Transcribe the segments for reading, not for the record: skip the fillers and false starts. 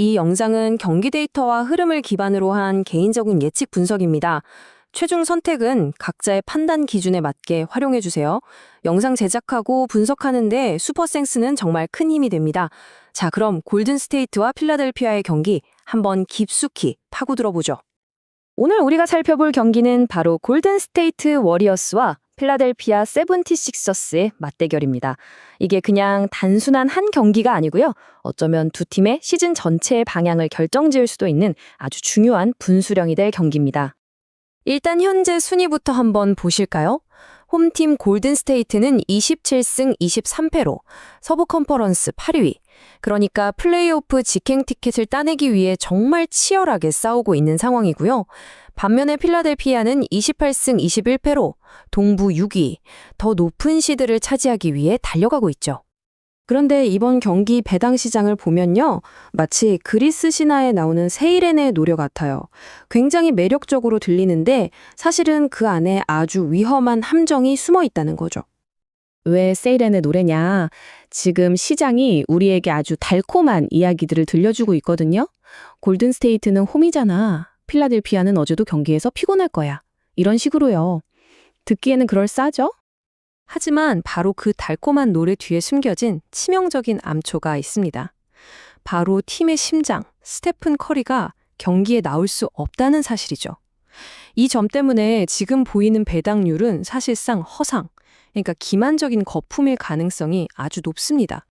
이 영상은 경기 데이터와 흐름을 기반으로 한 개인적인 예측 분석입니다. 최종 선택은 각자의 판단 기준에 맞게 활용해 주세요. 영상 제작하고 분석하는데 슈퍼센스는 정말 큰 힘이 됩니다. 자, 그럼 골든스테이트와 필라델피아의 경기 한번 깊숙이 파고들어 보죠. 오늘 우리가 살펴볼 경기는 바로 골든스테이트 워리어스와 필라델피아 세븐티식서스의 맞대결입니다. 이게 그냥 단순한 한 경기가 아니고요. 어쩌면 두 팀의 시즌 전체의 방향을 결정지을 수도 있는 아주 중요한 분수령이 될 경기입니다. 일단 현재 순위부터 한번 보실까요? 홈팀 골든스테이트는 27승 23패로 서부 컨퍼런스 8위. 그러니까 플레이오프 직행 티켓을 따내기 위해 정말 치열하게 싸우고 있는 상황이고요. 반면에 필라델피아는 28승 21패로 동부 6위, 더 높은 시드를 차지하기 위해 달려가고 있죠. 그런데 이번 경기 배당 시장을 보면요. 마치 그리스 신화에 나오는 세이렌의 노래 같아요. 굉장히 매력적으로 들리는데 사실은 그 안에 아주 위험한 함정이 숨어 있다는 거죠. 왜 세이렌의 노래냐? 지금 시장이 우리에게 아주 달콤한 이야기들을 들려주고 있거든요. 골든스테이트는 홈이잖아. 필라델피아는 어제도 경기에서 피곤할 거야. 이런 식으로요. 듣기에는 그럴싸하죠? 하지만 바로 그 달콤한 노래 뒤에 숨겨진 치명적인 암초가 있습니다. 바로 팀의 심장, 스테픈 커리가 경기에 나올 수 없다는 사실이죠. 이 점 때문에 지금 보이는 배당률은 사실상 허상, 그러니까 기만적인 거품일 가능성이 아주 높습니다.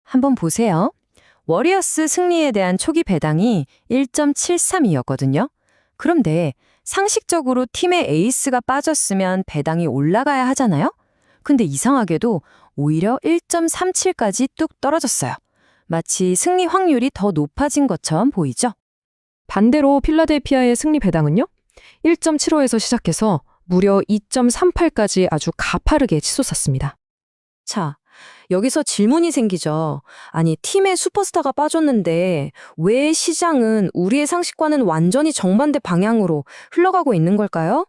한번 보세요. 워리어스 승리에 대한 초기 배당이 1.73이었거든요. 그런데 상식적으로 팀의 에이스가 빠졌으면 배당이 올라가야 하잖아요? 근데 이상하게도 오히려 1.37까지 뚝 떨어졌어요. 마치 승리 확률이 더 높아진 것처럼 보이죠? 반대로 필라델피아의 승리 배당은요? 1.75에서 시작해서 무려 2.38까지 아주 가파르게 치솟았습니다. 자, 여기서 질문이 생기죠. 아니, 팀의 슈퍼스타가 빠졌는데 왜 시장은 우리의 상식과는 완전히 정반대 방향으로 흘러가고 있는 걸까요?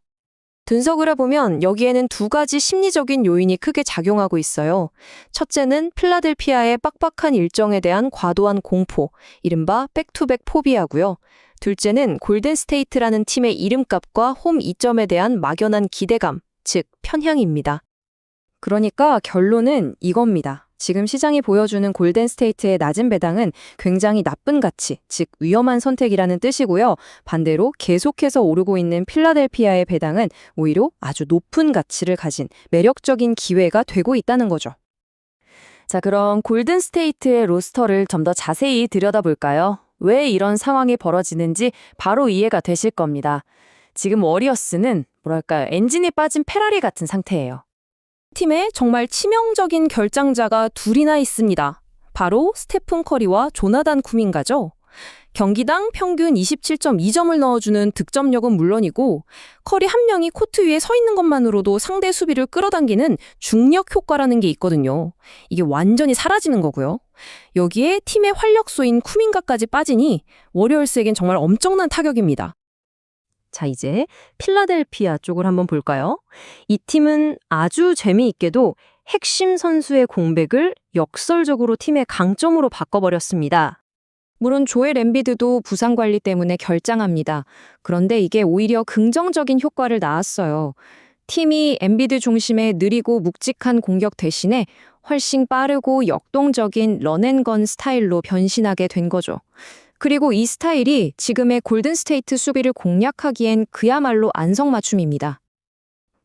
분석을 해보면 여기에는 두 가지 심리적인 요인이 크게 작용하고 있어요. 첫째는 필라델피아의 빡빡한 일정에 대한 과도한 공포, 이른바 백투백 포비아고요. 둘째는 골든스테이트라는 팀의 이름값과 홈 이점에 대한 막연한 기대감, 즉 편향입니다. 그러니까 결론은 이겁니다. 지금 시장이 보여주는 골든스테이트의 낮은 배당은 굉장히 나쁜 가치, 즉 위험한 선택이라는 뜻이고요. 반대로 계속해서 오르고 있는 필라델피아의 배당은 오히려 아주 높은 가치를 가진 매력적인 기회가 되고 있다는 거죠. 자, 그럼 골든스테이트의 로스터를 좀 더 자세히 들여다볼까요? 왜 이런 상황이 벌어지는지 바로 이해가 되실 겁니다. 지금 워리어스는 엔진이 빠진 페라리 같은 상태예요. 팀에 정말 치명적인 결장자가 둘이나 있습니다. 바로 스테픈 커리와 조나단 쿠민가죠. 경기당 평균 27.2점을 넣어주는 득점력은 물론이고 커리 한 명이 코트 위에 서 있는 것만으로도 상대 수비를 끌어당기는 중력 효과라는 게 있거든요. 이게 완전히 사라지는 거고요. 여기에 팀의 활력소인 쿠민가까지 빠지니 워리어스에겐 정말 엄청난 타격입니다. 자, 이제 필라델피아 쪽을 한번 볼까요? 이 팀은 아주 재미있게도 핵심 선수의 공백을 역설적으로 팀의 강점으로 바꿔버렸습니다. 물론 조엘 엠비드도 부상 관리 때문에 결장합니다. 그런데 이게 오히려 긍정적인 효과를 낳았어요. 팀이 엠비드 중심의 느리고 묵직한 공격 대신에 훨씬 빠르고 역동적인 런앤건 스타일로 변신하게 된 거죠. 그리고 이 스타일이 지금의 골든스테이트 수비를 공략하기엔 그야말로 안성맞춤입니다.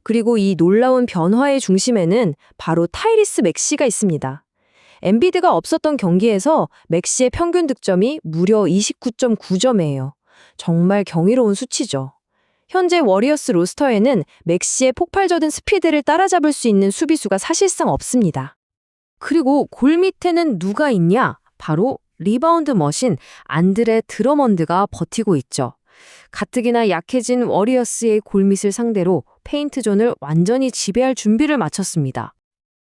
그리고 이 놀라운 변화의 중심에는 바로 타이리스 맥시가 있습니다. 엠비드가 없었던 경기에서 맥시의 평균 득점이 무려 29.9점이에요. 정말 경이로운 수치죠. 현재 워리어스 로스터에는 맥시의 폭발적인 스피드를 따라잡을 수 있는 수비수가 사실상 없습니다. 그리고 골 밑에는 누가 있냐? 바로 리바운드 머신 안드레 드러먼드가 버티고 있죠. 가뜩이나 약해진 워리어스의 골밑을 상대로 페인트존을 완전히 지배할 준비를 마쳤습니다.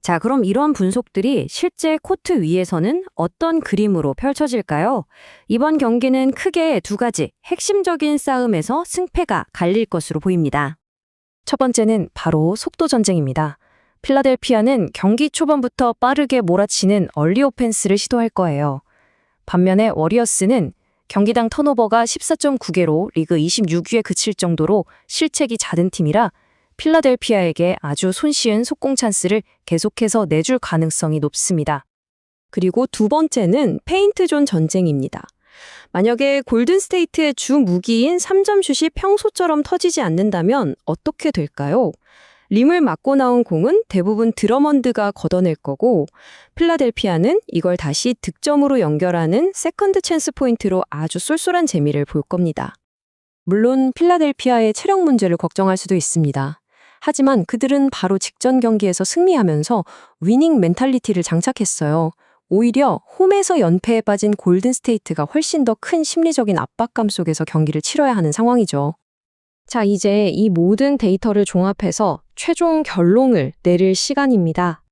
자, 그럼 이런 분석들이 실제 코트 위에서는 어떤 그림으로 펼쳐질까요? 이번 경기는 크게 두 가지 핵심적인 싸움에서 승패가 갈릴 것으로 보입니다. 첫 번째는 바로 속도 전쟁입니다. 필라델피아는 경기 초반부터 빠르게 몰아치는 얼리 오펜스를 시도할 거예요. 반면에 워리어스는 경기당 턴오버가 14.9개로 리그 26위에 그칠 정도로 실책이 잦은 팀이라 필라델피아에게 아주 손쉬운 속공 찬스를 계속해서 내줄 가능성이 높습니다. 그리고 두 번째는 페인트존 전쟁입니다. 만약에 골든스테이트의 주 무기인 3점 슛이 평소처럼 터지지 않는다면 어떻게 될까요? 림을 맞고 나온 공은 대부분 드러먼드가 걷어낼 거고 필라델피아는 이걸 다시 득점으로 연결하는 세컨드 찬스 포인트로 아주 쏠쏠한 재미를 볼 겁니다. 물론 필라델피아의 체력 문제를 걱정할 수도 있습니다. 하지만 그들은 바로 직전 경기에서 승리하면서 위닝 멘탈리티를 장착했어요. 오히려 홈에서 연패에 빠진 골든스테이트가 훨씬 더 큰 심리적인 압박감 속에서 경기를 치러야 하는 상황이죠. 자, 이제 이 모든 데이터를 종합해서 최종 결론을 내릴 시간입니다.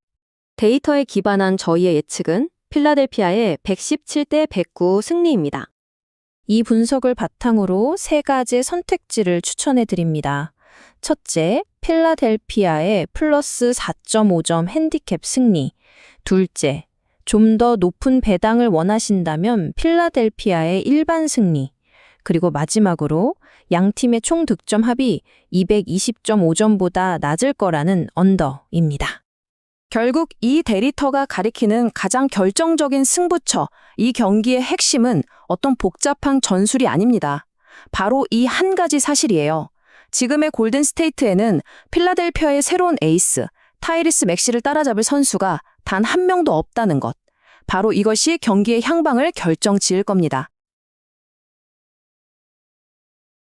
데이터에 기반한 저희의 예측은 필라델피아의 117대 109 승리입니다. 이 분석을 바탕으로 세 가지 선택지를 추천해 드립니다. 첫째, 필라델피아의 플러스 4.5점 핸디캡 승리. 둘째, 좀 더 높은 배당을 원하신다면 필라델피아의 일반 승리. 그리고 마지막으로 양 팀의 총 득점 합이 220.5점보다 낮을 거라는 언더입니다. 결국 이 데이터가 가리키는 가장 결정적인 승부처, 이 경기의 핵심은 어떤 복잡한 전술이 아닙니다. 바로 이 한 가지 사실이에요. 지금의 골든스테이트에는 필라델피아의 새로운 에이스, 타이리스 맥시를 따라잡을 선수가 단 한 명도 없다는 것. 바로 이것이 경기의 향방을 결정지을 겁니다.